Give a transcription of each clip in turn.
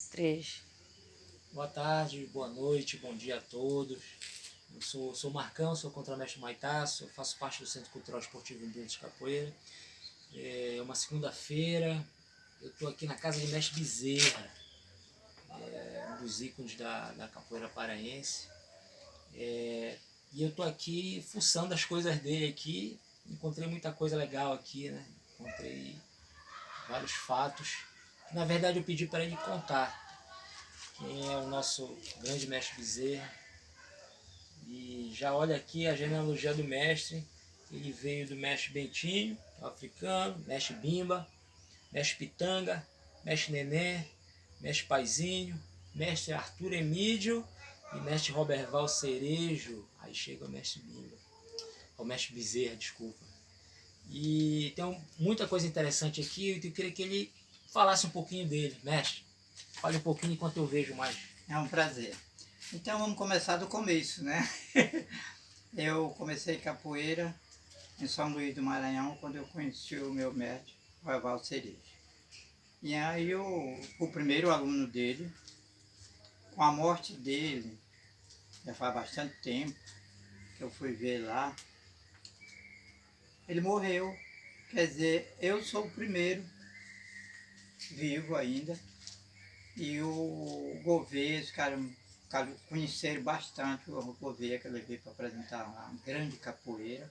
Três. Boa tarde, boa noite, bom dia a todos. Eu sou Marcão, sou contramestre Maitaço, eu faço parte do Centro Cultural Esportivo Ambiente de Capoeira. É uma segunda-feira, eu estou aqui na casa de Mestre Bezerra, um dos ícones da capoeira paraense. E eu estou aqui fuçando as coisas dele aqui, encontrei muita coisa legal aqui, né? Encontrei vários fatos, que na verdade eu pedi para ele contar quem é o nosso grande Mestre Bezerra. E já olha aqui a genealogia do mestre. Ele veio do mestre Bentinho, africano, mestre Bimba, mestre Pitanga, mestre Nenê, mestre Paizinho, mestre Arthur Emídio e mestre Roberval Cerejo. Aí chega o mestre Bimba, o mestre Bezerra, desculpa. E tem muita coisa interessante aqui. Eu queria que ele falasse um pouquinho dele, mestre. Fale um pouquinho enquanto eu vejo mais. É um prazer. Então vamos começar do começo, né? Eu comecei capoeira em São Luís do Maranhão quando eu conheci o meu mestre, Roberval Cerejo. E aí eu fui o primeiro aluno dele. Com a morte dele, já faz bastante tempo que eu fui ver lá, ele morreu. Quer dizer, eu sou o primeiro vivo ainda. E o Gouveia, os caras conheceram bastante o Gouveia, que eu levei para apresentar uma grande capoeira.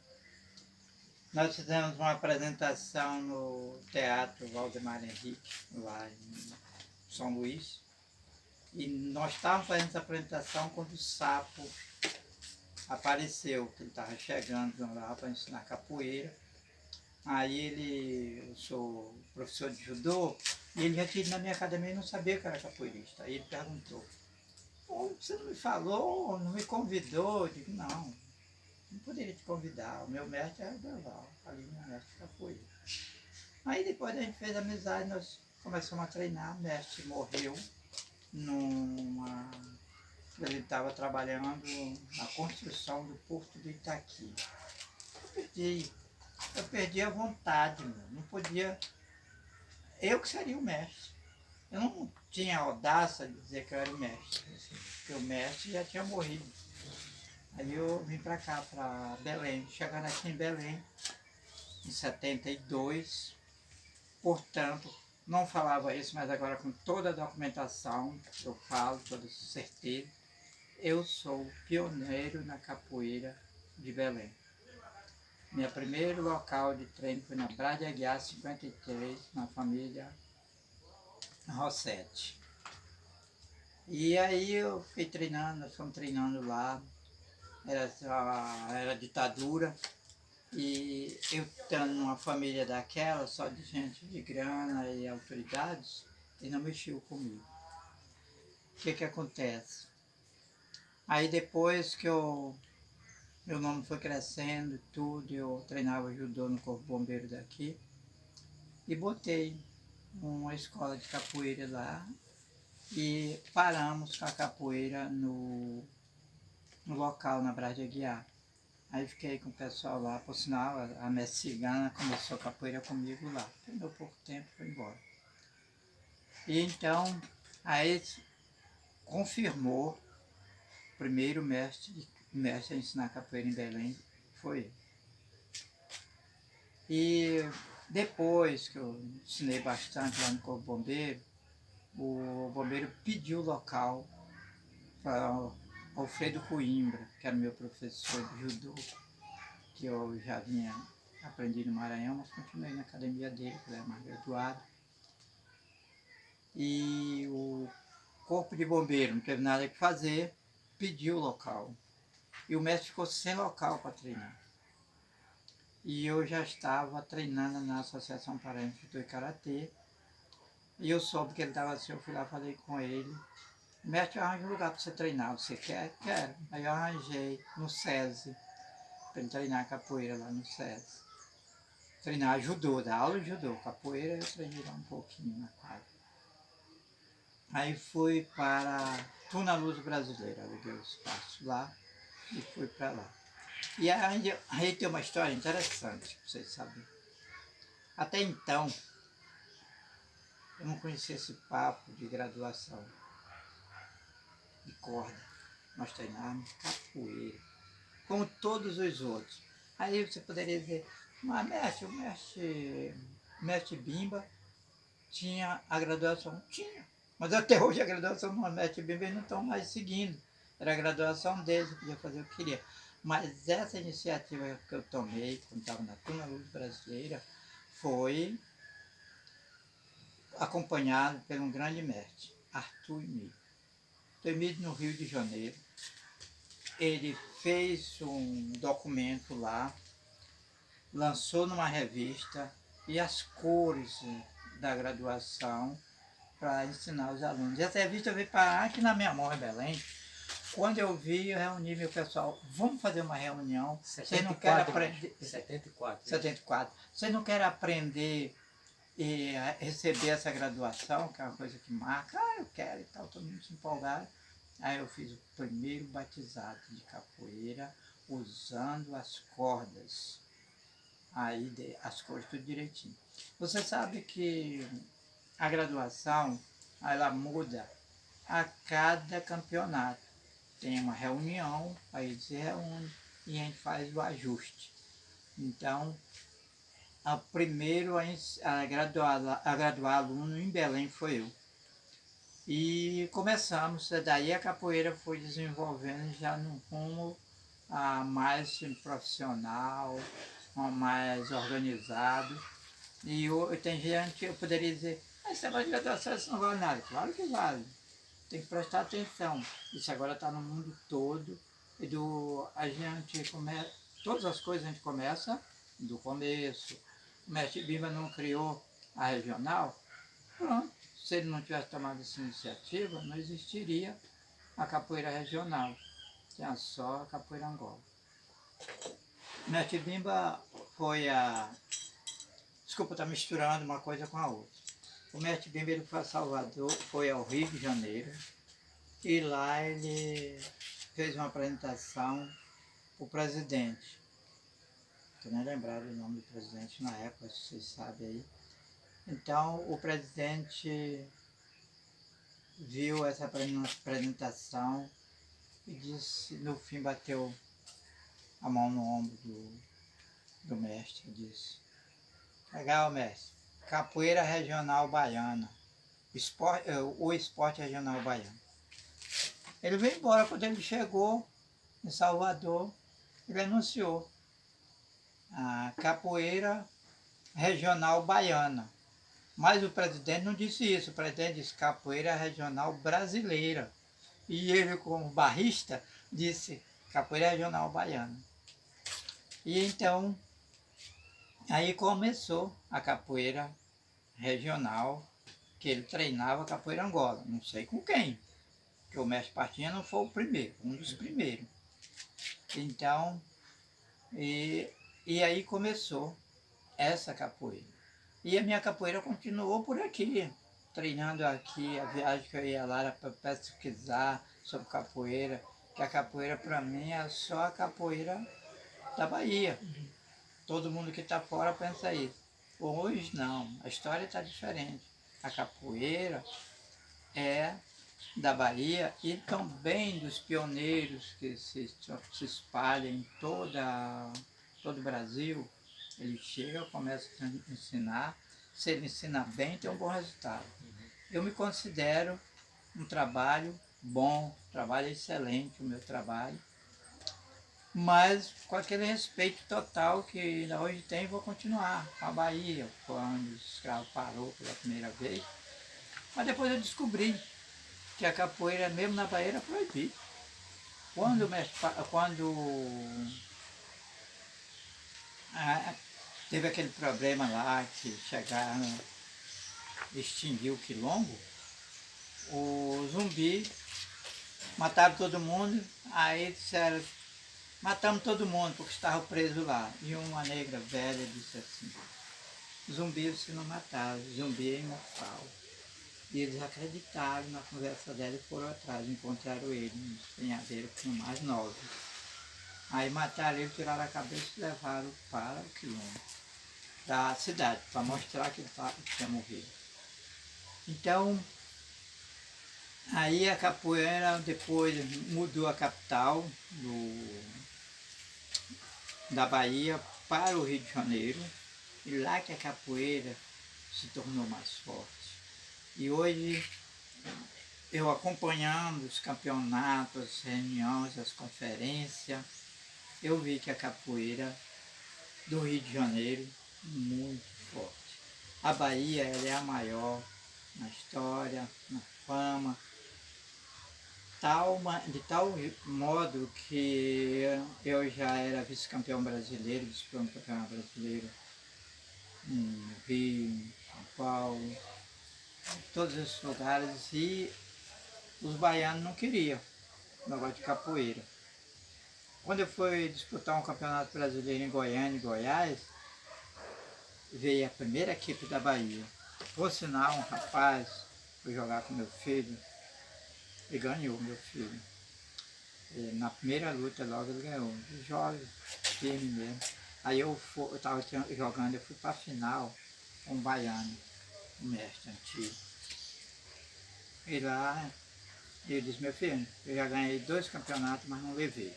Nós fizemos uma apresentação no Teatro Valdemar Henrique, lá em São Luís. E nós estávamos fazendo essa apresentação quando o Sapo apareceu, que ele estava chegando lá para ensinar capoeira. Aí eu sou professor de judô, e ele já tinha ido na minha academia e não sabia que eu era capoeirista. Aí ele perguntou: você não me falou, não me convidou? Eu digo: não poderia te convidar, o meu mestre é o Derval, ali meu mestre de capoeira. Aí depois a gente fez amizade, nós começamos a treinar, o mestre morreu ele estava trabalhando na construção do Porto do Itaqui. Eu perdi a vontade, não podia. Eu que seria o mestre. Eu não tinha a audácia de dizer que eu era o mestre, porque o mestre já tinha morrido. Aí eu vim para cá, para Belém. Chegando aqui em Belém, em 72, portanto, não falava isso, mas agora com toda a documentação, eu falo, toda certeza, eu sou pioneiro na capoeira de Belém. Meu primeiro local de treino foi na Praia de Aguiar, 53, na família Rossetti. E aí eu fiquei treinando, nós fomos treinando lá, era ditadura, e eu estando numa família daquela, só de gente de grana e autoridades, ele não mexeu comigo. O que acontece? Aí depois que meu nome foi crescendo e tudo, eu treinava judô no Corpo Bombeiro daqui, e botei uma escola de capoeira lá, e paramos com a capoeira no local, na Praia de Aguiar. Aí fiquei com o pessoal lá, por sinal, a mestre Cigana começou a capoeira comigo lá. Treinou pouco tempo e foi embora. E então, aí confirmou, o primeiro mestre a ensinar capoeira em Belém foi ele. E depois que eu ensinei bastante lá no Corpo Bombeiro, o bombeiro pediu o local para Alfredo Coimbra, que era meu professor de judô, que eu já vinha aprendi no Maranhão, mas continuei na academia dele, que ele é mais graduado. E o corpo de bombeiro não teve nada que fazer, pediu o local. E o mestre ficou sem local para treinar. E eu já estava treinando na Associação Paraense de Judô e Karatê. E eu soube que ele estava assim, eu fui lá, falei com ele: mestre, arranja um lugar para você treinar, você quer? Quero. Aí eu arranjei no SESI, para ele treinar capoeira lá no SESI. Treinar judô, dar aula de judô, capoeira eu treinei lá um pouquinho na quadra. Aí fui para Tuna Luz Brasileira, aluguei o espaço lá e fui para lá. E aí tem uma história interessante, para vocês saberem. Até então, eu não conhecia esse papo de graduação de corda. Nós treinávamos capoeira, como todos os outros. Aí você poderia dizer, mas o mestre Bimba tinha a graduação? Tinha. Mas até hoje a graduação do mestre Bimba eles não estão mais seguindo. Era a graduação deles, eu podia fazer o que queria. Mas essa iniciativa que eu tomei, quando estava na Turma Luz Brasileira, foi acompanhado por um grande mestre, Arthur Emílio. Arthur Emílio, no Rio de Janeiro, ele fez um documento lá, lançou numa revista, e as cores da graduação para ensinar os alunos. E essa revista veio parar aqui na minha mão em Belém. Quando eu vi, eu reuni meu pessoal, vamos fazer uma reunião. Vocês não querem aprender. 74. 74. Vocês não querem aprender e receber essa graduação, que é uma coisa que marca? Ah, eu quero e tal, todo mundo se empolgaram. Aí eu fiz o primeiro batizado de capoeira usando as cordas. Aí as cores tudo direitinho. Você sabe que a graduação, ela muda a cada campeonato. Tem uma reunião, aí se reúne e a gente faz o ajuste. Então, primeiro a graduar aluno em Belém foi eu. E começamos, daí a capoeira foi desenvolvendo já no rumo mais profissional, mais organizado. E tem gente, eu poderia dizer, esse negócio de graduação isso não vale nada. Claro que vale. Tem que prestar atenção. Isso agora está no mundo todo. A gente começa, todas as coisas a gente começa do começo. O mestre Bimba não criou a regional. Pronto. Se ele não tivesse tomado essa iniciativa, não existiria a capoeira regional. Tinha só a capoeira Angola. O mestre Bimba foi a... Desculpa, estar misturando uma coisa com a outra. O mestre Bimba ele foi a Salvador, foi ao Rio de Janeiro, e lá ele fez uma apresentação para o presidente. Estou nem lembrado o nome do presidente na época, se vocês sabem aí. Então o presidente viu essa apresentação e disse, no fim bateu a mão no ombro do mestre e disse, legal, mestre, capoeira regional baiana, o esporte regional baiano. Ele veio embora. Quando ele chegou em Salvador, ele anunciou a capoeira regional baiana. Mas o presidente não disse isso, o presidente disse capoeira regional brasileira. E ele, como barrista, disse capoeira regional baiana. E então, aí começou a capoeira regional, que ele treinava capoeira Angola, não sei com quem, porque o mestre Partinha não foi o primeiro, um dos primeiros. Então, e aí começou essa capoeira. E a minha capoeira continuou por aqui, treinando aqui, a viagem que eu ia lá era para pesquisar sobre capoeira, que a capoeira para mim é só a capoeira da Bahia. Todo mundo que está fora pensa isso. Hoje não, a história está diferente. A capoeira é da Bahia e também dos pioneiros que se espalham em todo o Brasil. Ele chega, começa a ensinar, se ele ensina bem, tem um bom resultado. Eu me considero um trabalho bom, trabalho excelente, o meu trabalho, mas com aquele respeito total que ainda hoje tem, vou continuar com a Bahia, quando o escravo parou pela primeira vez. Mas depois eu descobri que a capoeira, mesmo na Bahia, era proibida. Quando teve aquele problema lá que chegaram, extinguiu o quilombo, o Zumbi mataram todo mundo, aí disseram, matamos todo mundo porque estava preso lá. E uma negra velha disse assim, Zumbi você não mataram, Zumbi é imortal. E eles acreditaram na conversa dela e foram atrás, encontraram ele no penhadeiro com mais 9. Aí mataram ele, tiraram a cabeça e levaram para o quilombo da cidade, para mostrar que ele tinha morrido. Então, aí a capoeira depois mudou a capital da Bahia para o Rio de Janeiro, e lá que a capoeira se tornou mais forte. E hoje, eu acompanhando os campeonatos, as reuniões, as conferências, eu vi que a capoeira do Rio de Janeiro é muito forte. A Bahia ela é a maior na história, na fama, de tal modo que eu já era vice-campeão brasileiro, vice-campeão brasileiro no Rio, em São Paulo, em todos esses lugares, e os baianos não queriam negócio de capoeira. Quando eu fui disputar um campeonato brasileiro em Goiânia e Goiás, veio a primeira equipe da Bahia. Por sinal, um rapaz foi jogar com meu filho e ganhou meu filho. E na primeira luta logo ele ganhou. Jovem, firme mesmo. Aí eu estava jogando, eu fui para a final com um baiano, um mestre antigo. E lá ele disse, meu filho, eu já ganhei 2 campeonatos, mas não levei.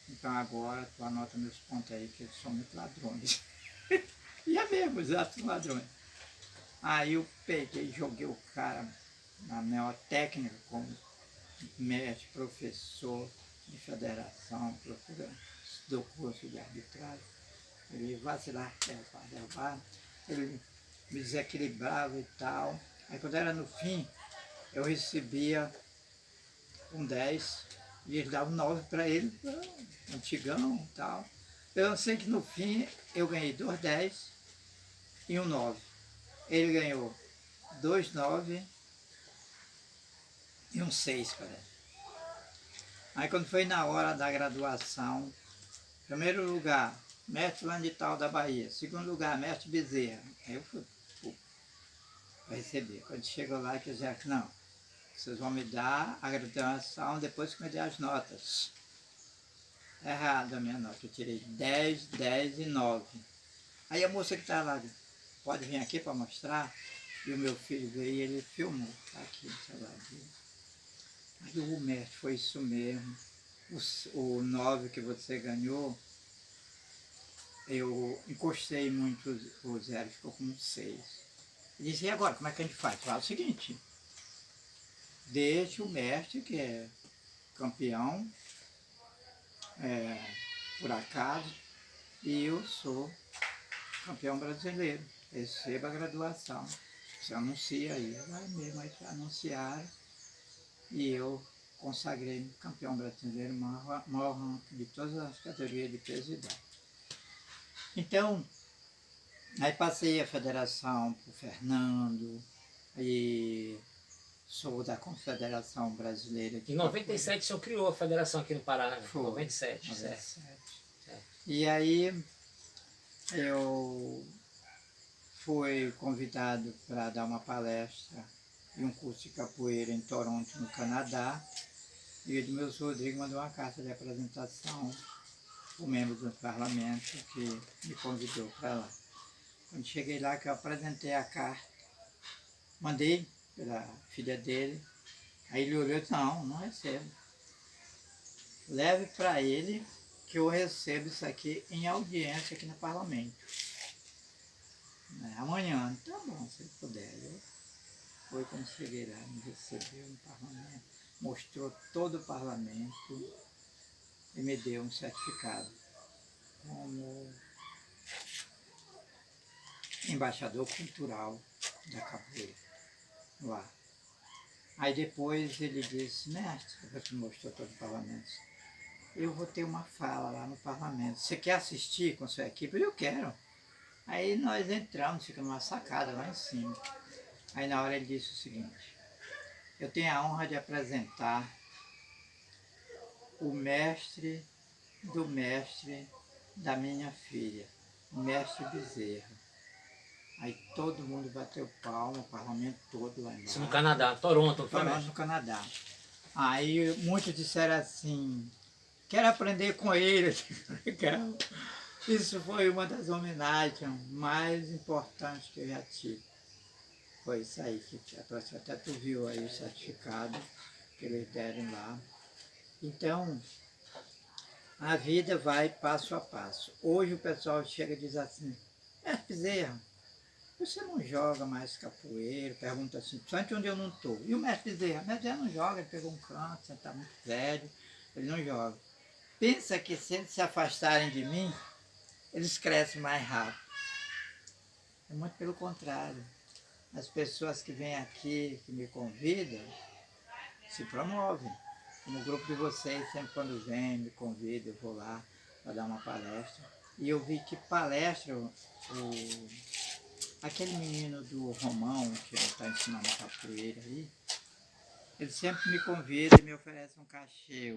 Então agora tu anota meus pontos aí, que eles são muito ladrões. E é mesmo, exato, ladrões. Aí eu peguei, joguei o cara na melhor técnica, como mestre, professor de federação, do curso de arbitragem. Ele vacilar, derrubar, ele me desequilibrava e tal. Aí quando era no fim, eu recebia um 10 e eles davam 9 para ele, antigão e tal. Eu sei que no fim eu ganhei 2 10 e um 9. Ele ganhou 2 9 e um 6, parece. Aí quando foi na hora da graduação, primeiro lugar, mestre fulano de tal da Bahia. Segundo lugar, mestre Bezerra. Aí eu fui para receber. Quando chegou lá, que já não, vocês vão me dar a graduação depois que me der as notas. Errado a minha nota, eu tirei 10, 10 e 9. Aí a moça que está lá, pode vir aqui para mostrar? E o meu filho veio e ele filmou, tá aqui no celular dele. Aí o mestre, foi isso mesmo. O 9 que você ganhou, eu encostei muito o 0, ficou com um 6. Ele disse, e agora, como é que a gente faz? Fala o seguinte, deixe o mestre, que é campeão, por acaso, e eu sou campeão brasileiro, receba a graduação. Você anuncia aí, vai mesmo, aí anunciaram, e eu consagrei campeão brasileiro, maior de todas as categorias de peso e idade. Então, aí passei a federação para o Fernando, e sou da Confederação Brasileira de Em 97 o senhor criou a federação aqui no Pará, né? Foi, 97, 97. certo. E aí eu fui convidado para dar uma palestra e um curso de capoeira em Toronto, no Canadá. E o Edmilson Rodrigues mandou uma carta de apresentação, o membro do parlamento que me convidou para lá. Quando cheguei lá, que eu apresentei a carta, mandei pela filha dele, aí ele olhou e disse, não recebo. Leve para ele que eu recebo isso aqui em audiência aqui no parlamento. Amanhã, tá bom, se puder. Foi quando cheguei lá, me recebeu no parlamento, mostrou todo o parlamento e me deu um certificado como embaixador cultural da capoeira lá. Aí depois ele disse, mestre, depois que mostrou todo o parlamento, eu vou ter uma fala lá no parlamento. Você quer assistir com sua equipe? Eu quero. Aí nós entramos, ficamos numa sacada lá em cima. Aí na hora ele disse o seguinte, eu tenho a honra de apresentar o mestre do mestre da minha filha, o mestre Bezerra. Aí todo mundo bateu palma, o parlamento todo lá embaixo. Isso no Canadá, Toronto, Toronto, no Canadá. Aí muitos disseram assim, quero aprender com ele. Legal. Isso foi uma das homenagens mais importantes que eu já tive. Foi isso aí, que até tu viu aí o certificado que eles deram lá. Então, a vida vai passo a passo. Hoje o pessoal chega e diz assim, Bezerra, você não joga mais capoeira? Pergunta assim, principalmente onde eu não estou. E o mestre Bezerra? O mestre Bezerra não joga, ele pegou um canto, está muito velho, ele não joga. Pensa que se eles se afastarem de mim, eles crescem mais rápido. É muito pelo contrário. As pessoas que vêm aqui, que me convidam, se promovem. No grupo de vocês, sempre quando vem, me convida, eu vou lá para dar uma palestra. E eu vi que palestra, aquele menino do Romão, que está ensinando capoeira aí, ele sempre me convida e me oferece um cachê.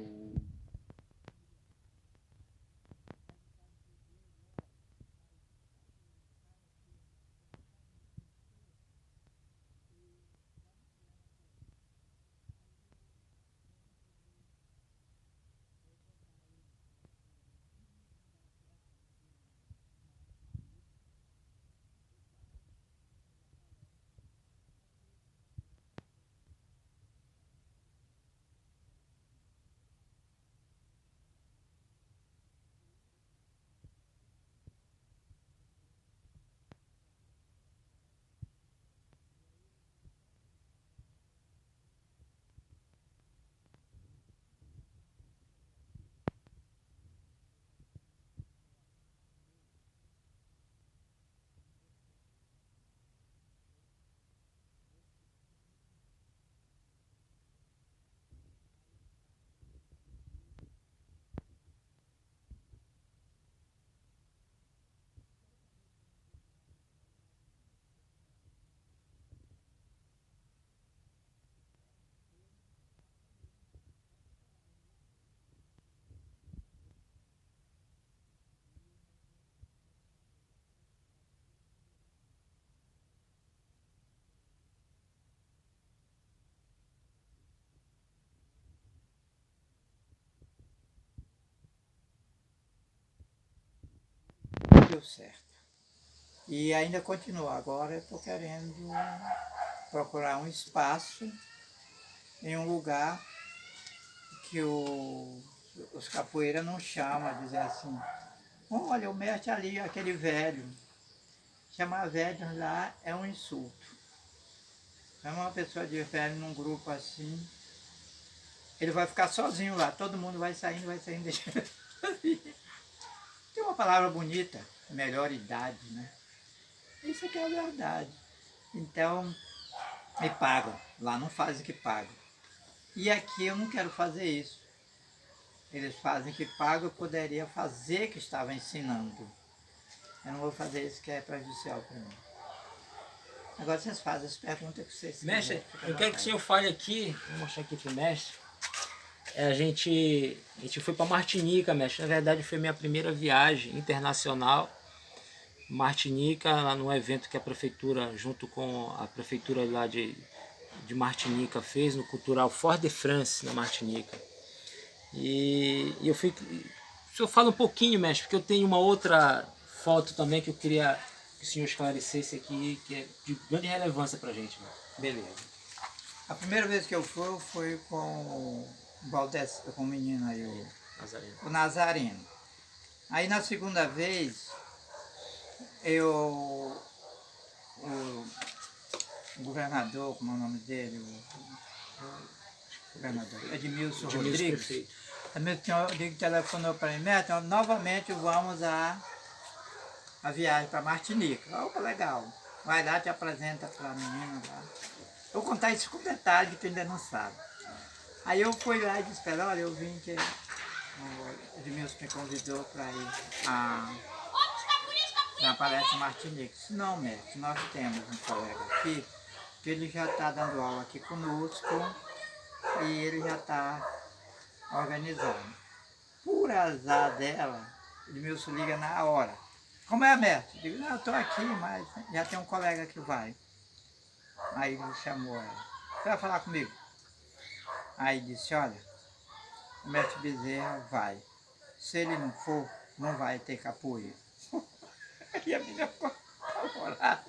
Deu certo. E ainda continua. Agora eu estou querendo procurar um espaço em um lugar que os capoeiras não chamam, dizer assim, olha, o mestre ali, aquele velho. Chamar velho lá é um insulto. Chamar uma pessoa de velho num grupo assim, ele vai ficar sozinho lá, todo mundo vai saindo, deixando ele sozinho. Tem uma palavra bonita, melhor idade, né? Isso aqui é a verdade. Então, me pagam. Lá não fazem que pagam. E aqui eu não quero fazer isso. Eles fazem que pagam, eu poderia fazer que estava ensinando. Eu não vou fazer isso que é prejudicial para mim. Agora vocês fazem as perguntas que vocês Mestre, quiserem. eu quero que o senhor fale aqui, vou mostrar aqui para o mestre. A gente foi para Martinica, mestre. Na verdade foi minha primeira viagem internacional. Martinica, lá num evento que a prefeitura, junto com a prefeitura lá de Martinica, fez no Cultural Fort-de-France, na Martinica. E eu fui. O senhor fala um pouquinho, mestre, porque eu tenho uma outra foto também que eu queria que o senhor esclarecesse aqui, que é de grande relevância para a gente. Beleza. A primeira vez que eu fui com o Valdez, com o menino aí, o Nazareno. Aí na segunda vez, o governador, como é o nome dele? O governador Edmilson Rodrigues. Edmilson Rodrigues telefonou para mim, então novamente vamos a viagem para Martinica. Opa, legal. Vai lá, te apresenta para a menina lá. Eu vou contar isso com detalhe que tu ainda não sabe. Aí eu fui lá e disse para ela, olha, eu vim que o Edmilson me convidou para ir na palestra Martinica. Disse, não, mestre, nós temos um colega aqui, que ele já está dando aula aqui conosco e ele já está organizando. Por azar dela, o Edmilson liga na hora. Como é, mestre? Eu digo, não, eu estou aqui, mas já tem um colega que vai. Aí ele chamou ela. Você vai falar comigo? Aí disse, olha, o mestre Bezerra vai. Se ele não for, não vai ter capoeira. E a menina ficou apavorada.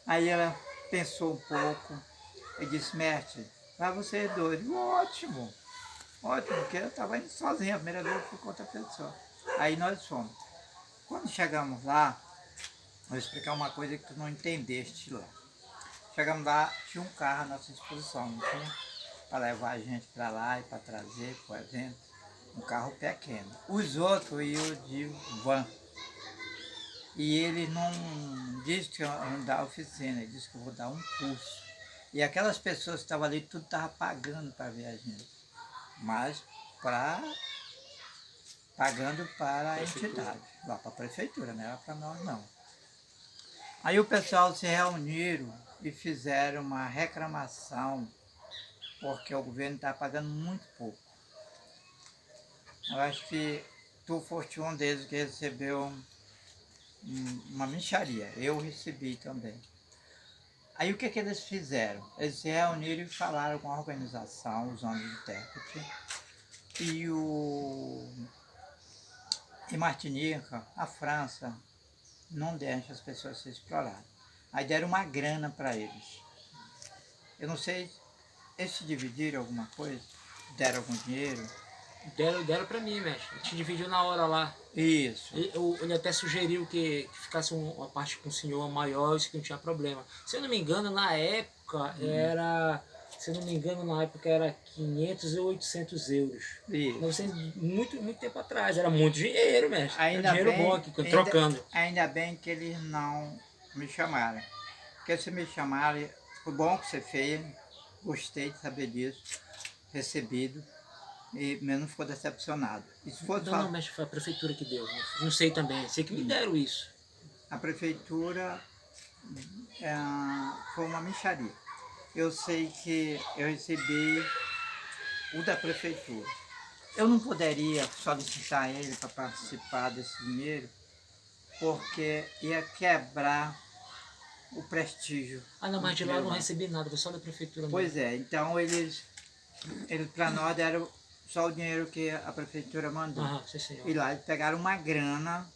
Aí ela, pensou um pouco e disse, mestre, vai você dois. Ótimo, ótimo, porque eu estava indo sozinho, a primeira vez eu fui com outra pessoa. Aí nós fomos. Quando chegamos lá, vou explicar uma coisa que tu não entendeste lá. Chegamos lá, tinha um carro à nossa disposição, não tinha? Para levar a gente para lá e para trazer para o evento. Um carro pequeno. Os outros iam de van. E ele não disse que eu não dar oficina, ele disse que eu vou dar um curso. E aquelas pessoas que estavam ali, tudo estava pagando para ver a gente. Mas pagando para a entidade, lá para a prefeitura, não era para nós não. Aí o pessoal se reuniram e fizeram uma reclamação, porque o governo está pagando muito pouco. Eu acho que tu foste um deles que recebeu uma mixaria, eu recebi também. Aí o que eles fizeram? Eles se reuniram e falaram com a organização, usando o intérprete, e Martinica, a França, não deixa as pessoas se explorarem. Aí deram uma grana para eles. Eu não sei, eles se dividiram alguma coisa? Deram algum dinheiro? Deram pra mim, mestre. A gente dividiu na hora lá. Isso. Ele até sugeriu que ficasse uma parte com o senhor maior, isso que não tinha problema. Se eu não me engano, na época era... Se eu não me engano, na época era 500 ou 800 euros. Isso. 900, muito tempo atrás. Era muito dinheiro, mestre. Ainda Era dinheiro bem, bom aqui, trocando. Ainda bem que eles não me chamaram. Porque se me chamarem, foi bom que você fez, gostei de saber disso, recebido, e menos ficou decepcionado. E se fosse Não, mestre, foi a prefeitura que deu. Não sei também, sei que me deram isso. A prefeitura foi uma mixaria. Eu sei que eu recebi o da prefeitura. Eu não poderia solicitar ele para participar desse dinheiro, porque ia quebrar o prestígio. Ah, não, mas de lá eu não recebi nada, foi só da prefeitura mesmo. Pois é, então eles para nós deram só o dinheiro que a prefeitura mandou. Sim, senhor. E lá eles pegaram uma grana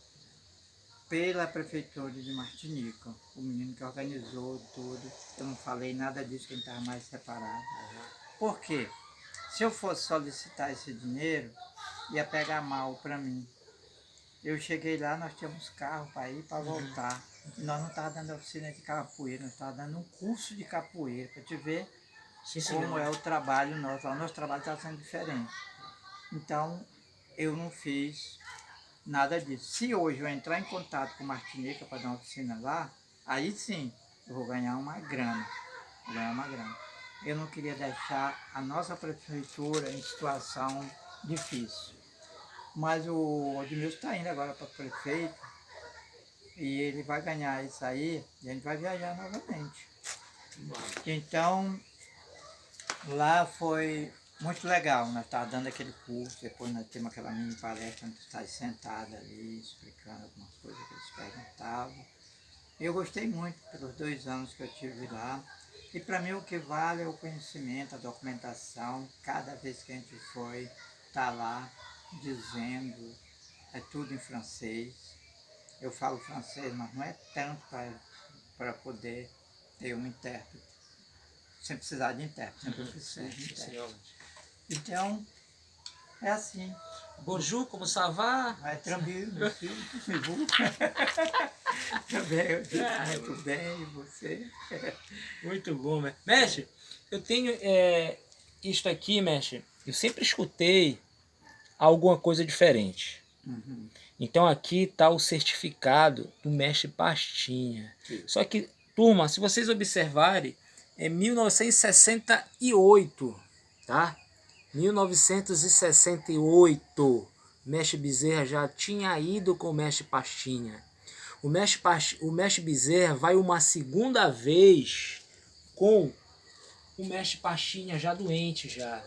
pela prefeitura de Martinica, o menino que organizou tudo. Eu não falei nada disso, que ele estava mais separado. Por quê? Se eu fosse solicitar esse dinheiro, ia pegar mal para mim. Eu cheguei lá, nós tínhamos carro para ir, para voltar. E nós não estávamos dando oficina de capoeira, nós estávamos dando um curso de capoeira, para te ver como é o trabalho nosso. O nosso trabalho está sendo diferente. Então, eu não fiz nada disso. Se hoje eu entrar em contato com Martinica para dar uma oficina lá, aí sim, eu vou ganhar uma grana. Eu não queria deixar a nossa prefeitura em situação difícil. Mas o Edmilson está indo agora para prefeito e ele vai ganhar isso aí e a gente vai viajar novamente. Então, lá foi muito legal, nós estávamos dando aquele curso, depois nós temos aquela mini palestra, nós estávamos sentados ali, explicando algumas coisas que eles perguntavam. Eu gostei muito pelos 2 anos que eu tive lá. E para mim o que vale é o conhecimento, a documentação. Cada vez que a gente foi, tá lá dizendo, é tudo em francês. Eu falo francês, mas não é tanto para poder ter um intérprete. Sem precisar de intérprete, sempre precisa de intérprete. Então, é assim. Bonjour, como ça va? É tranquilo, muito bem, e você? Muito bom, mestre. Mestre, eu tenho isto aqui, mestre, eu sempre escutei alguma coisa diferente. Uhum. Então aqui está o certificado do mestre Pastinha. Só que, turma, se vocês observarem, é 1968, tá? 1968, mestre Bezerra já tinha ido com o mestre Pastinha. O mestre Bezerra vai uma segunda vez com o mestre Pastinha já doente já.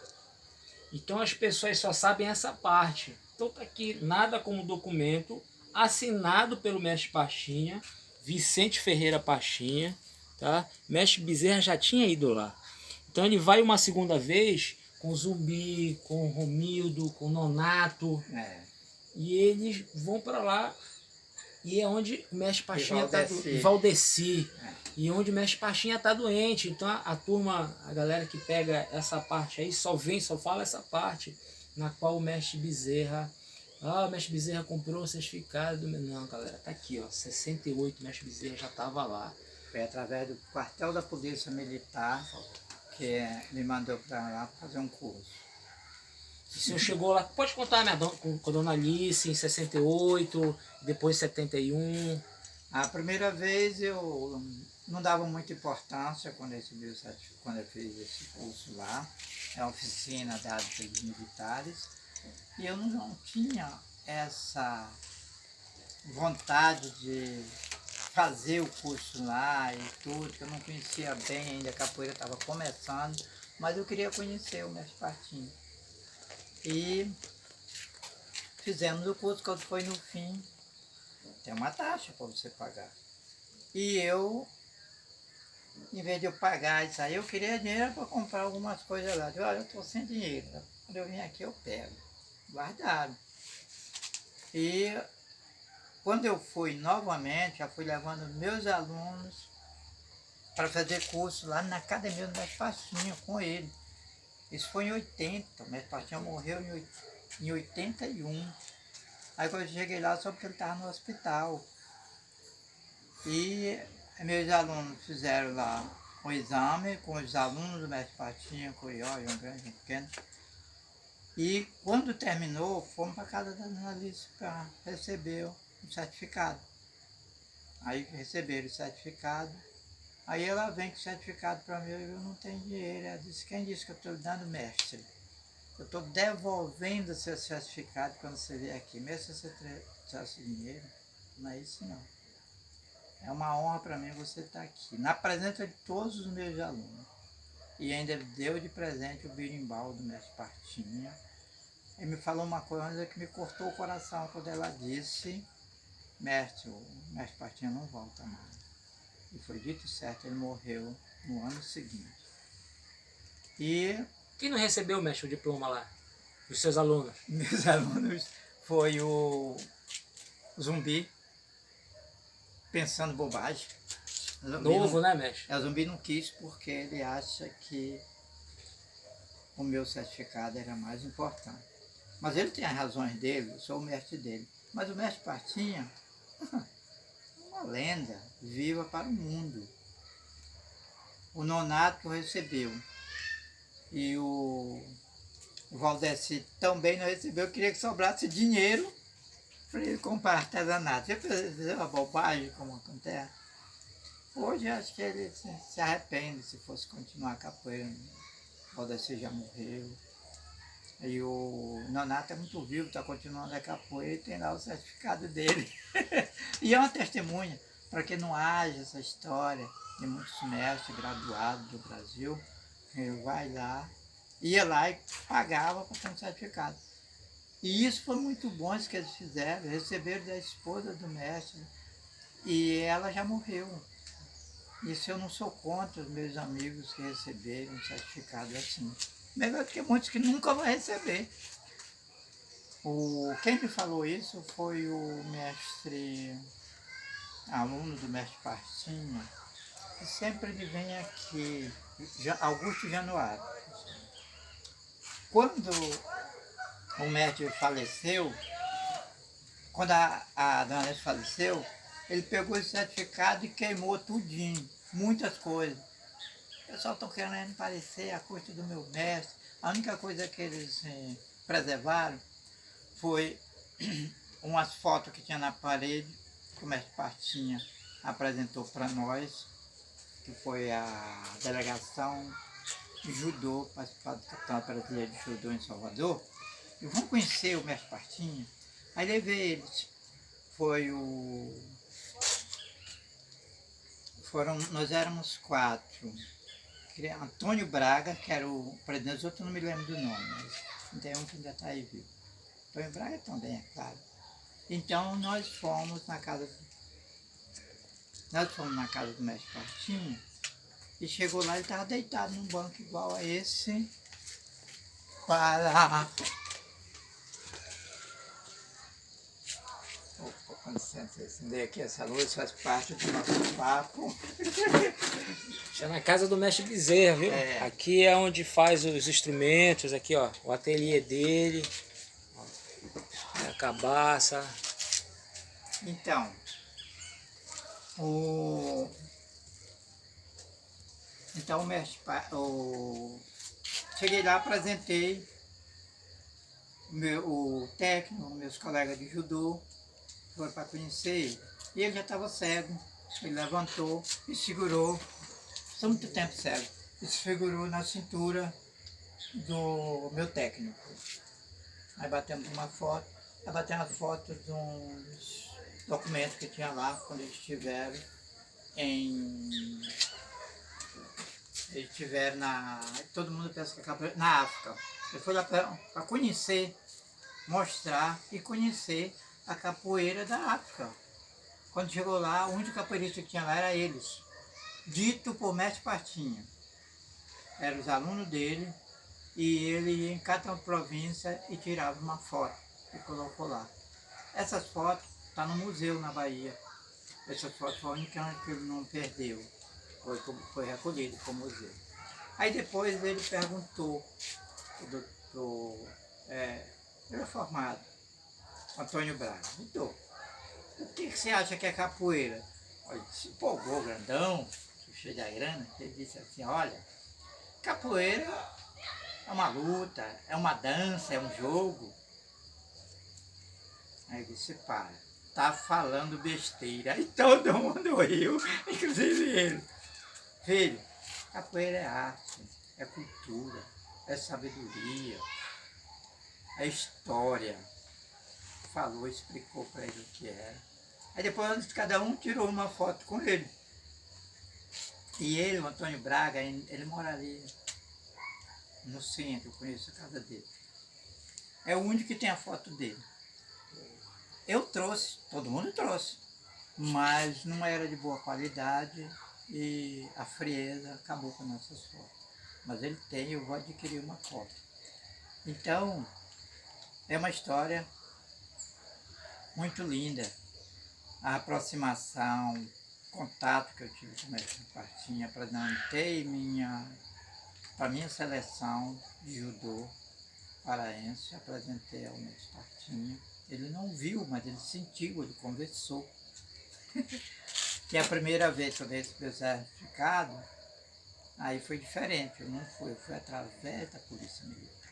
Então as pessoas só sabem essa parte. Então tá aqui, nada como documento assinado pelo mestre Pastinha, Vicente Ferreira Pastinha, tá? Mestre Bezerra já tinha ido lá. Então ele vai uma segunda vez com Zumbi, com Romildo, com Nonato. E eles vão para lá E é onde o mestre Pachinha tá Valdeci. Valdeci. E onde o mestre Pachinha tá doente. Então a turma, a galera que pega essa parte aí, só fala essa parte na qual o mestre Bezerra. O mestre Bezerra comprou o certificado. Não, galera, tá aqui, ó. 68, o mestre Bezerra já tava lá. Foi através do quartel da Polícia Militar que me mandou para lá fazer um curso. O senhor chegou lá, pode contar com a dona Alice em 68, depois 71. A primeira vez eu não dava muita importância quando eu fiz esse curso lá. É uma oficina dada pelos militares. E eu não tinha essa vontade de fazer o curso lá e tudo, que eu não conhecia bem ainda, a capoeira estava começando, mas eu queria conhecer o mestre Pachinha. E fizemos o curso, quando foi no fim, tem uma taxa para você pagar. E eu, em vez de eu pagar isso aí, eu queria dinheiro para comprar algumas coisas lá. Eu disse, olha, eu estou sem dinheiro, quando eu vim aqui eu pego. Guardaram. E quando eu fui novamente, já fui levando meus alunos para fazer curso lá na academia do mestre Pachinha com ele. Isso foi em 80, o mestre Pachinha morreu em 81. Aí quando eu cheguei lá, só porque ele estava no hospital. E meus alunos fizeram lá um exame com os alunos do mestre Pachinha, com o Ió, João Grande, João Pequeno. E quando terminou, fomos para a casa da dona Alice para receber o certificado. Aí receberam o certificado. Aí ela vem com o certificado para mim, eu não tenho dinheiro. Ela disse, quem disse que eu estou lhe dando, mestre? Eu estou devolvendo o seu certificado quando você vier aqui. Mesmo se você trouxe dinheiro, não é isso não. É uma honra para mim você estar aqui, na presença de todos os meus alunos. E ainda deu de presente o berimbau do mestre Pachinha. Ele me falou uma coisa que me cortou o coração quando ela disse, mestre, o mestre Pachinha não volta mais. E foi dito certo, ele morreu no ano seguinte. E Quem não recebeu, mestre, o diploma lá? Os seus alunos? meus alunos foi o Zumbi, pensando bobagem. Novo, né, mestre? O Zumbi não quis porque ele acha que o meu certificado era mais importante. Mas ele tem as razões dele, eu sou o mestre dele. Mas o mestre Pachinha, uma lenda viva para o mundo. O Nonato recebeu. E o Valdeci também não recebeu, eu queria que sobrasse dinheiro para ele comprar artesanato. Você fazer uma bobagem como acontece. Hoje acho que ele se arrepende se fosse continuar a capoeira. O Valdeci já morreu. E o Nonato é muito vivo, está continuando a capoeira e tem lá o certificado dele. E é uma testemunha para que não haja essa história de muitos mestres graduados do Brasil. Ele vai lá, ia lá e pagava para ter um certificado. E isso foi muito bom isso que eles fizeram, receberam da esposa do mestre e ela já morreu. Isso eu não sou contra os meus amigos que receberam um certificado assim. Melhor do que muitos que nunca vão receber. Quem me falou isso foi o mestre, aluno do mestre Pachinha, que sempre ele vem aqui, Augusto Januário. Quando o mestre faleceu, quando a dona Alice faleceu, ele pegou esse certificado e queimou tudinho, muitas coisas. O pessoal está querendo parecer a custa do meu mestre. A única coisa que eles preservaram foi umas fotos que tinha na parede, que o mestre Pachinha apresentou para nós, que foi a delegação de judô, participado do Campeonato Brasileiro de Judô em Salvador. E vamos conhecer o mestre Pachinha. Aí levei eles. Nós éramos 4. Antônio Braga, que era o presidente, os outros não me lembro do nome, mas tem um que ainda está aí vivo. Antônio Braga também, é claro. Então nós fomos na casa do mestre Pachinha e chegou lá, ele estava deitado num banco igual a esse, Com licença, eu acendei aqui essa luz, faz parte do nosso papo. Já na casa do mestre Bezerra, viu? É. Aqui é onde faz os instrumentos, aqui ó, o ateliê dele, ó, a cabaça. Então, o, então cheguei lá, apresentei o técnico, meus colegas de judô, foram para conhecer ele. E ele já estava cego, ele levantou e segurou, só muito tempo cego, e se segurou na cintura do meu técnico. Aí batemos uma foto, aí batemos a foto de uns documentos que tinha lá quando eles estiveram eles estiveram todo mundo pensa que é na África. Ele foi lá para conhecer, mostrar e conhecer a capoeira da África. Quando chegou lá, o único capoeirista que tinha lá era eles, dito por Mestre Partinha. Eram os alunos dele, e ele ia em cada província e tirava uma foto e colocou lá. Essas fotos estão no museu na Bahia. Essa foto foi a única que ele não perdeu. Foi recolhido para o museu. Aí depois ele perguntou, o doutor, ele é formado, Antônio Braga, doutor, o que você acha que é capoeira? Ele se empolgou, grandão, cheio da grana, ele disse assim, olha, capoeira é uma luta, é uma dança, é um jogo. Aí ele disse, para, tá falando besteira. Aí todo mundo riu, inclusive ele. Filho, capoeira é arte, é cultura, é sabedoria, é história. Falou, explicou para ele o que era. Aí depois cada um tirou uma foto com ele. E ele, o Antônio Braga, ele mora ali no centro, eu conheço a casa dele. É o único que tem a foto dele. Eu trouxe, todo mundo trouxe, mas não era de boa qualidade e a frieza acabou com nossas fotos. Mas ele tem, eu vou adquirir uma cópia. Então, é uma história muito linda. A aproximação, contato que eu tive com o mestre Partinha, apresentei para minha seleção de judô paraense, apresentei ao mestre Partinha. Ele não viu, mas ele sentiu, ele conversou. Que a primeira vez que eu recebi o certificado, aí foi diferente, eu não fui, eu fui através da Polícia Militar.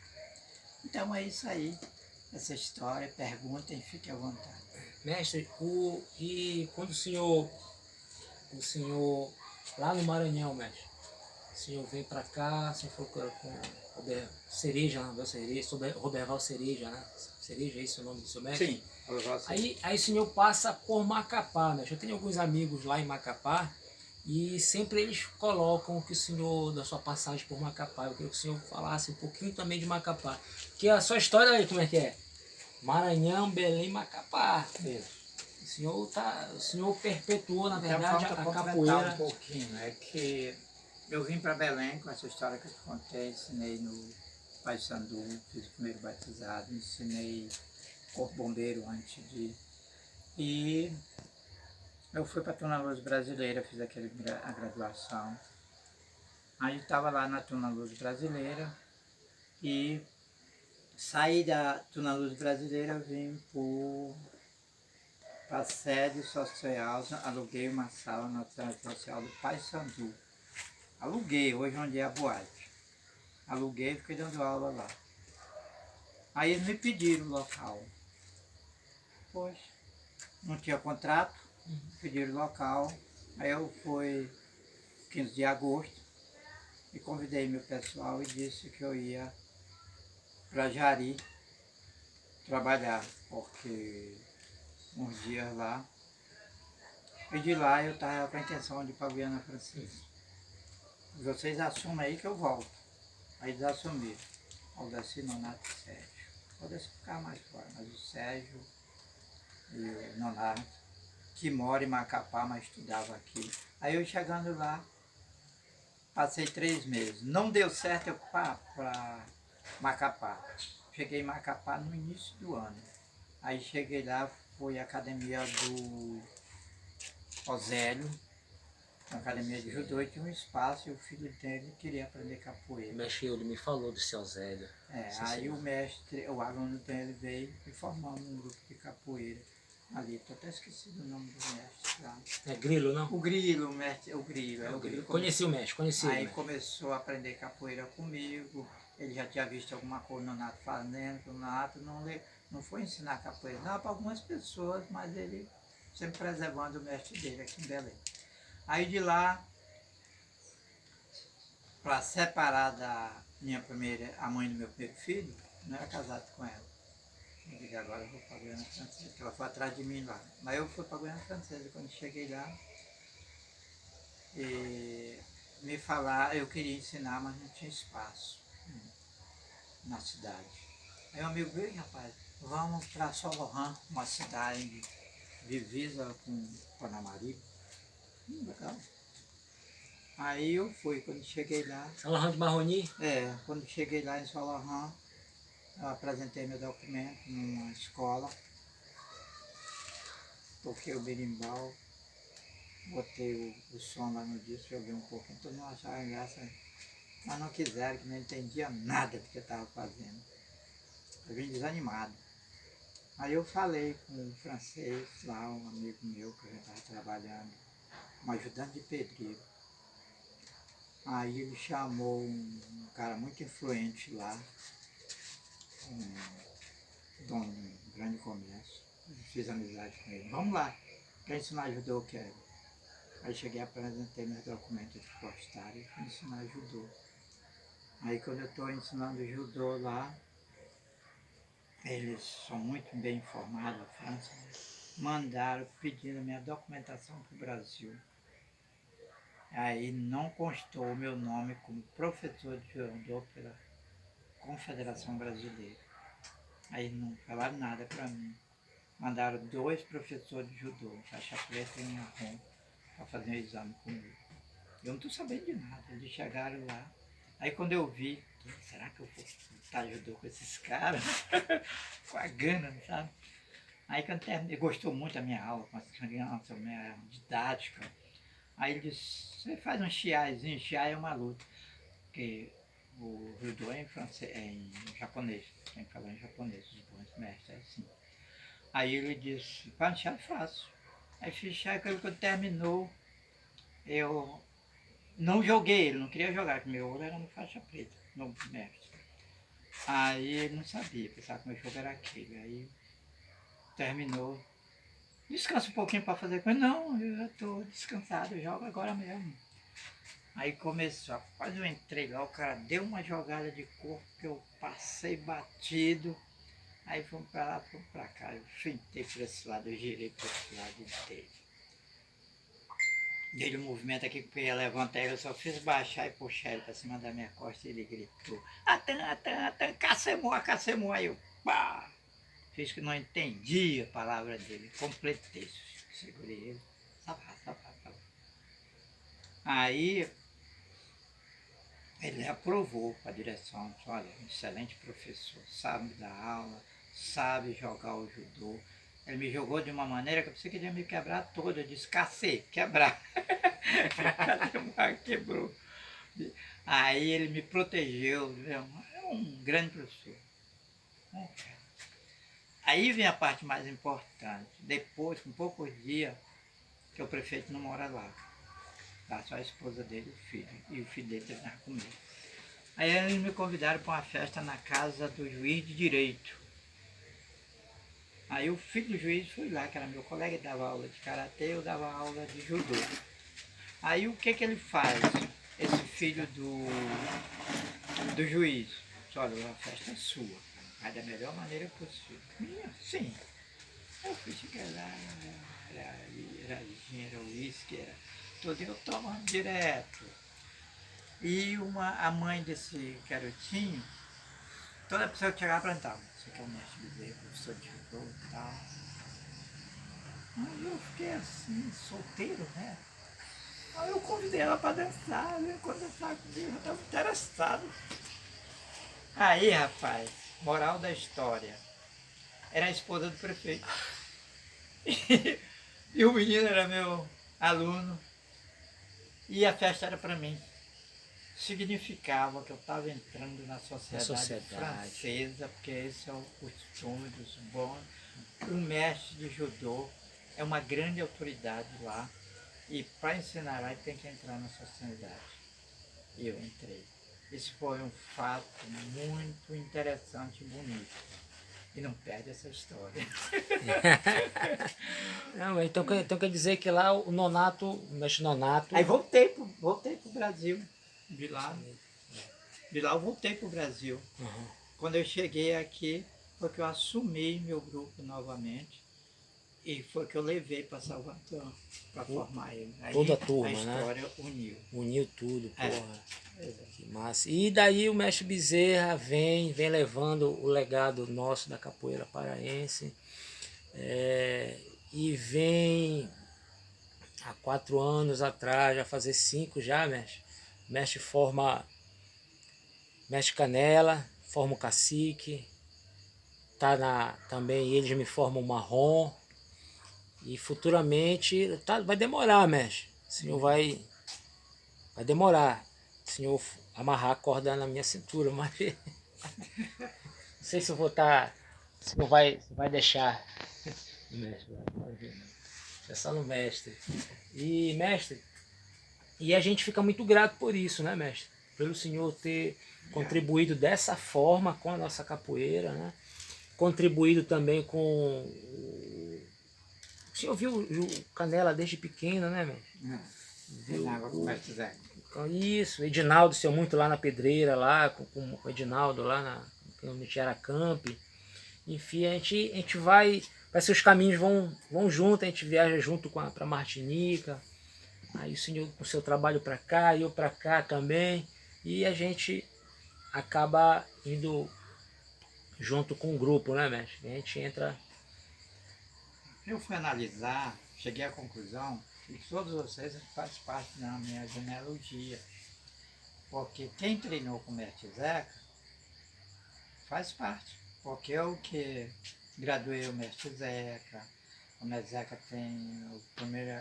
Então é isso aí, essa história, perguntem, fiquem à vontade. Mestre, e quando o senhor, lá no Maranhão, mestre, o senhor veio para cá, o senhor falou com Cereja, Roberval Cereja, né? Cereja, é esse o nome do seu mestre? Sim, Roberval Cereja. Aí o senhor passa por Macapá, mestre. Eu tenho alguns amigos lá em Macapá e sempre eles colocam que o senhor, da sua passagem por Macapá, eu queria que o senhor falasse um pouquinho também de Macapá. Que a sua história aí, como é que é? Maranhão, Belém, Macapá. Isso. O senhor perpetuou, na verdade, Então, a capoeira. Um pouquinho, é que eu vim para Belém com essa história que eu te contei, ensinei no Paissandu, fiz o primeiro batizado, ensinei corpo bombeiro antes de... E eu fui para a Tuna Luz Brasileira, fiz a graduação. Aí estava lá na Tuna Luz Brasileira e saí da Tuna Luz Brasileira, vim para a sede social, aluguei uma sala na sede social do Paissandu. Aluguei, hoje onde é a boate. Aluguei e fiquei dando aula lá. Aí eles me pediram o local. Pois, não tinha contrato, pediram o local. Aí eu fui 15 de agosto e convidei meu pessoal e disse que eu ia para Jari trabalhar, porque uns dias lá. E de lá eu estava com a intenção de ir para Guiana Francesa. Vocês assumem aí que eu volto. Aí eles assumiram. Aldeci, Nonato e Sérgio. Aldeci ficar mais fora, mas o Sérgio e o Nonato, que mora em Macapá, mas estudava aqui. Aí eu chegando lá, passei 3 meses. Não deu certo eu para Macapá. Cheguei em Macapá no início do ano. Aí cheguei lá, foi a academia do Osélio, a academia de judô, e tinha um espaço e o filho dele queria aprender O capoeira. mestre Euler me falou do seu Zélio. Aí o mestre, o aluno dele veio e formamos um grupo de capoeira ali. Estou até esquecido o nome do mestre lá. É Grilo, não? O Grilo, o mestre, o Grilo. É o Grilo. Começou, Conheci o mestre, conheci aí ele. começou a aprender capoeira comigo. Ele já tinha visto alguma coisa no Nato fazendo, o Nato não foi ensinar capoeira. Não, para algumas pessoas, mas ele sempre preservando o mestre dele aqui em Belém. Aí de lá, para separar da minha primeira, a mãe do meu primeiro filho, não era casado com ela. Eu digo, agora eu vou para a Guiana Francesa, que ela foi atrás de mim lá. Mas eu fui para a Guiana Francesa, quando cheguei lá, e me falar, eu queria ensinar, mas não tinha espaço na cidade. Aí um amigo veio, rapaz, vamos para Solohan, uma cidade divisa com Panamaripe. Legal. Aí eu fui, quando cheguei lá... Solohan de Marroni? Quando cheguei lá em Solohan, eu apresentei meu documento numa escola, toquei o berimbau, botei o som lá no disco, joguei um pouquinho, todo mundo achava graça, mas não quiseram, que não entendia nada do que eu estava fazendo. Eu vim desanimado. Aí eu falei com um francês lá, um amigo meu que eu já estava trabalhando, um ajudante de pedreiro. Aí ele chamou um cara muito influente lá, um dono de um grande comércio. Eu fiz amizade com ele. Vamos lá, quer ensinar judô, eu quero. Aí cheguei, apresentei meus documentos de postário e fui ensinar judô. Aí quando eu estou ensinando judô lá, eles são muito bem informados, a França, mandaram pedindo a minha documentação para o Brasil. Aí não constou o meu nome como professor de judô pela Confederação Brasileira. Aí não falaram nada para mim. Mandaram 2 professores de judô, faixa preta e marrom, para fazer um exame comigo. Eu não estou sabendo de nada, eles chegaram lá. Aí quando eu vi, será que eu vou lutar judô com esses caras? Com a gana, sabe? Aí quando terminei, gostou muito da minha aula com as crianças, minha didática. Aí ele disse, você faz um chiaizinho, chiai é uma luta. Porque o judô é em francês, é em japonês, tem que falar em japonês, os bons mestres, é assim. Aí ele disse, para um chiai fácil. Aí fiz chiai, quando terminou, eu não joguei, ele não queria jogar, porque meu olho era no faixa preta, no mestre. Aí ele não sabia, pensava que meu jogo era aquele. Aí terminou. Descansa um pouquinho para fazer coisa. Não, eu já estou descansado, eu jogo agora mesmo. Aí começou, quase eu entrei lá, o cara deu uma jogada de corpo que eu passei batido. Aí fomos para lá, fomos para cá. Eu fintei para esse lado, eu girei para esse lado e dei. Dei um movimento aqui que eu ia levantar ele, eu só fiz baixar e puxar ele para cima da minha costa e ele gritou: Atan, Atan, Atan, Cacemoa, Cacemoa. Aí eu, pá! Fiz que não entendi a palavra dele, completei, segurei ele, sapá, sapá, sapá. Aí ele aprovou para a direção, disse, olha, um excelente professor, sabe dar aula, sabe jogar o judô. Ele me jogou de uma maneira que eu pensei que ele ia me quebrar todo. Eu disse, cacê, quebrar. Quebrou. Aí ele me protegeu, é um grande professor. Aí vem a parte mais importante. Depois, com poucos dias, que o prefeito não mora lá. Tá só a esposa dele e o filho. E o filho dele estava comigo. Aí eles me convidaram para uma festa na casa do juiz de direito. Aí o filho do juiz foi lá, que era meu colega, ele dava aula de karatê, eu dava aula de judô. Aí o que ele faz, esse filho do juiz? Disse, olha, a festa é sua, mas da melhor maneira possível. Minha, sim. Eu fui chegar lá, era uísque, era tudo, eu tomando direto. E a mãe desse garotinho, toda pessoa que chegava perguntava, você quer o mestre Bezerra, professor de judô e tal. Aí eu fiquei assim, solteiro, né? Aí eu convidei ela para dançar, né? Quando dançar comigo, eu estava interessado. Aí, rapaz, moral da história, era a esposa do prefeito. E o menino era meu aluno. E a festa era para mim. Significava que eu estava entrando na sociedade francesa, porque esse é o costume dos bons. O mestre de judô é uma grande autoridade lá. E para ensinar lá, ele tem que entrar na sociedade. E eu entrei. Isso foi um fato muito interessante e bonito. E não perde essa história. Não, então quer dizer que lá o Nonato, o mestre Nonato... Aí voltei pro Brasil. De lá eu voltei pro Brasil. Uhum. Quando eu cheguei aqui, foi que eu assumi meu grupo novamente. E foi que eu levei para Salvador, para formar ele. Aí toda a turma, a história, né? uniu. Uniu tudo, porra. É. Que massa. E daí o mestre Bezerra vem levando o legado nosso da capoeira paraense. E vem há 4 anos atrás, já fazer 5 já, mestre. O mestre forma mestre Canela, forma o cacique. Também eles me formam o marrom. E futuramente, vai demorar, mestre. O senhor vai demorar. O senhor amarrar a corda na minha cintura, mas não sei se eu vou estar, se não vai deixar. Mestre, é só no mestre. E mestre, e a gente fica muito grato por isso, né, mestre? Pelo senhor ter contribuído dessa forma com a nossa capoeira, né? Contribuído também com... O senhor viu o Canela desde pequeno, né, mestre? Viu o mestre Zé. Isso, Edinaldo saiu muito lá na pedreira, lá com o Edinaldo, lá onde tinha Camp. Enfim, a gente vai, parece que os caminhos vão junto, a gente viaja junto para Martinica, aí o senhor com o seu trabalho para cá, eu para cá também, e a gente acaba indo junto com o grupo, né, mestre? A gente entra... Eu fui analisar, cheguei à conclusão que todos vocês fazem parte da minha genealogia. Porque quem treinou com o mestre Zeca faz parte. Porque eu que graduei o mestre Zeca. O mestre Zeca tem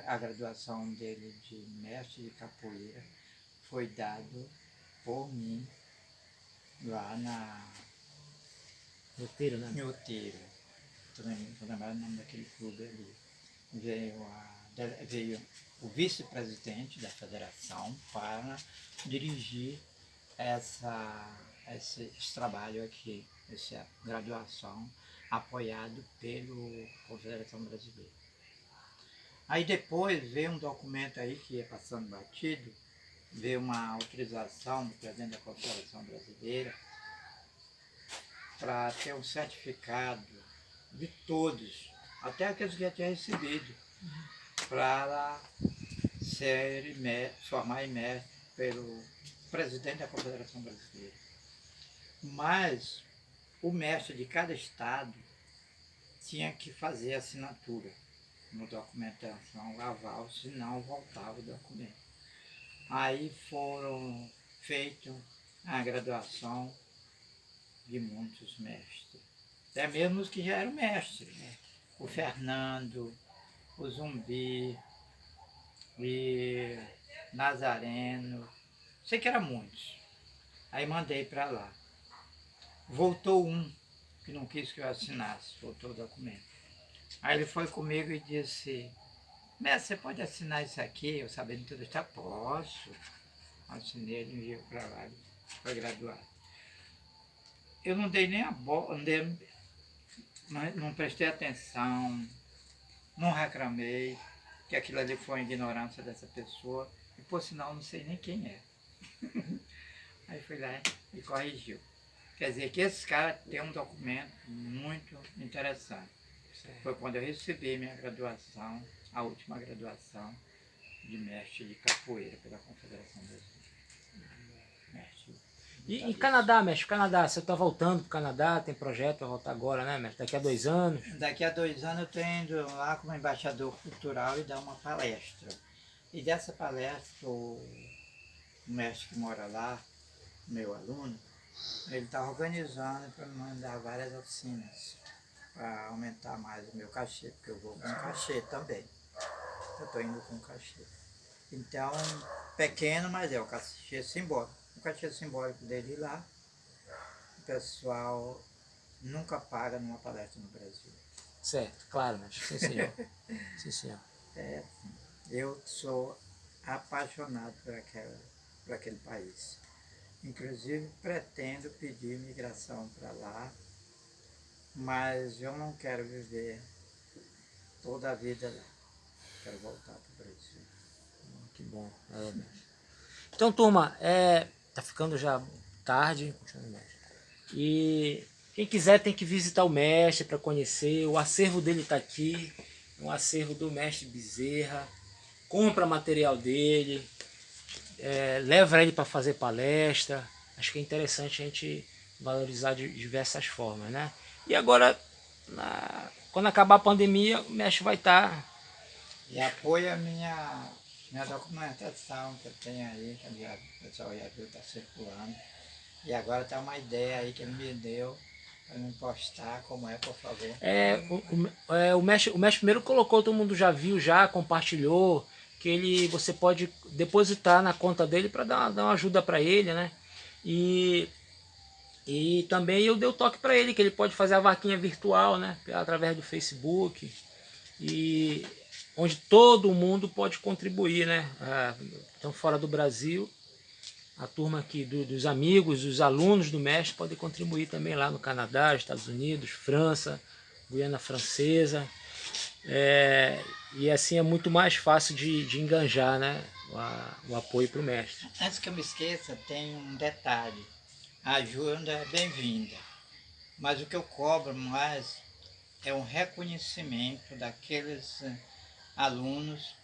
a graduação dele de mestre de capoeira. Foi dado por mim lá no Outeiro, né? Em Outeiro. Estou lembrando o nome daquele clube ali. Veio o vice-presidente da federação para dirigir esse trabalho aqui, essa graduação, apoiado pela Confederação Brasileira. Aí depois veio um documento aí que ia passando batido, veio uma autorização do presidente da Confederação Brasileira para ter um certificado de todos, até aqueles que já tinham recebido, para ser formar em mestre pelo presidente da Confederação Brasileira. Mas o mestre de cada estado tinha que fazer assinatura no documentação aval, senão voltava o documento. Aí foram feitas a graduação de muitos mestres, até mesmo os que já eram mestres, né? O Fernando, o Zumbi, e Nazareno, sei que eram muitos. Aí mandei para lá. Voltou um que não quis que eu assinasse, voltou o documento. Aí ele foi comigo e disse, mestre, você pode assinar isso aqui? Eu sabendo tudo está, posso. Assinei, ele enviou para lá, ele foi graduado. Eu não dei nem a bola, não prestei atenção, não reclamei, que aquilo ali foi a ignorância dessa pessoa, e por sinal não sei nem quem é. Aí fui lá e corrigiu. Quer dizer que esse cara tem um documento muito interessante. Foi quando eu recebi minha graduação, a última graduação de mestre de capoeira pela Confederação Brasileira. E Canadá, mestre? Canadá, você está voltando para o Canadá, tem projeto para voltar agora, né, mestre? Daqui a 2 anos? Daqui a 2 anos eu estou indo lá como embaixador cultural e dar uma palestra. E dessa palestra, o mestre que mora lá, meu aluno, ele está organizando para me mandar várias oficinas. para aumentar mais o meu cachê, porque eu vou com cachê também. Eu estou indo com cachê. Então, pequeno, mas é o cachê simbólico. O cachê simbólico dele lá, o pessoal nunca paga numa palestra no Brasil. Certo, claro, mestre. Sim, senhor. Sim, senhor. É, eu sou apaixonado por aquele país. Inclusive, pretendo pedir migração para lá, mas eu não quero viver toda a vida lá. Quero voltar para o Brasil. Que bom. Então, turma, tá ficando já tarde. E quem quiser tem que visitar o mestre para conhecer. O acervo dele está aqui. Um acervo do mestre Bezerra. Compra material dele. Leva ele para fazer palestra. Acho que é interessante a gente valorizar de diversas formas, né? E agora, quando acabar a pandemia, o mestre vai estar... E apoia a minha documentação que eu tenho aí, que o pessoal já viu, está circulando. E agora está uma ideia aí que ele me deu para me postar, como é, por favor. O mestre primeiro colocou, todo mundo já viu, já compartilhou, que você pode depositar na conta dele para dar uma ajuda para ele, né? E também eu dei o toque para ele, que ele pode fazer a vaquinha virtual, né? Através do Facebook, e onde todo mundo pode contribuir, né? Então, fora do Brasil, a turma aqui dos amigos, os alunos do mestre podem contribuir também lá no Canadá, Estados Unidos, França, Guiana Francesa. E assim é muito mais fácil de enganjar, né, o apoio para o mestre. Antes que eu me esqueça, tem um detalhe. A ajuda é bem-vinda, mas o que eu cobro mais é um reconhecimento daqueles alunos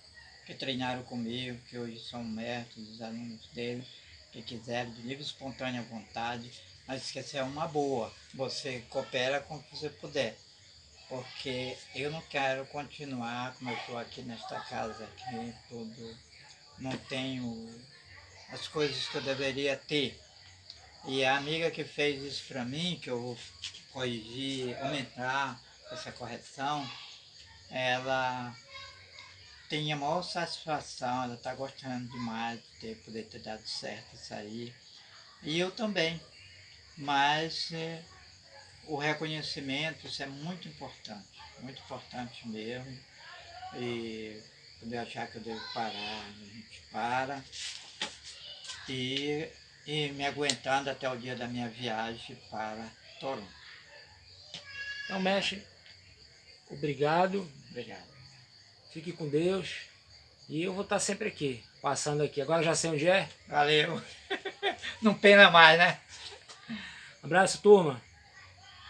que treinaram comigo, que hoje são mestres, os alunos dele, que quiserem, de livre e espontânea vontade, mas esquecer é uma boa, você coopera com o que você puder, porque eu não quero continuar como eu estou aqui nesta casa, aqui, tudo, não tenho as coisas que eu deveria ter. E a amiga que fez isso para mim, que eu vou corrigir, aumentar essa correção, ela tem a maior satisfação, ela está gostando demais de poder ter dado certo isso aí. E eu também, mas o reconhecimento, isso é muito importante mesmo. E quando eu achar que eu devo parar, a gente para. E me aguentando até o dia da minha viagem para Toronto. Então, mestre, obrigado. Obrigado. Fique com Deus. E eu vou estar sempre aqui, passando aqui. Agora já sei onde é. Valeu. Não pena mais, né? Abraço, turma.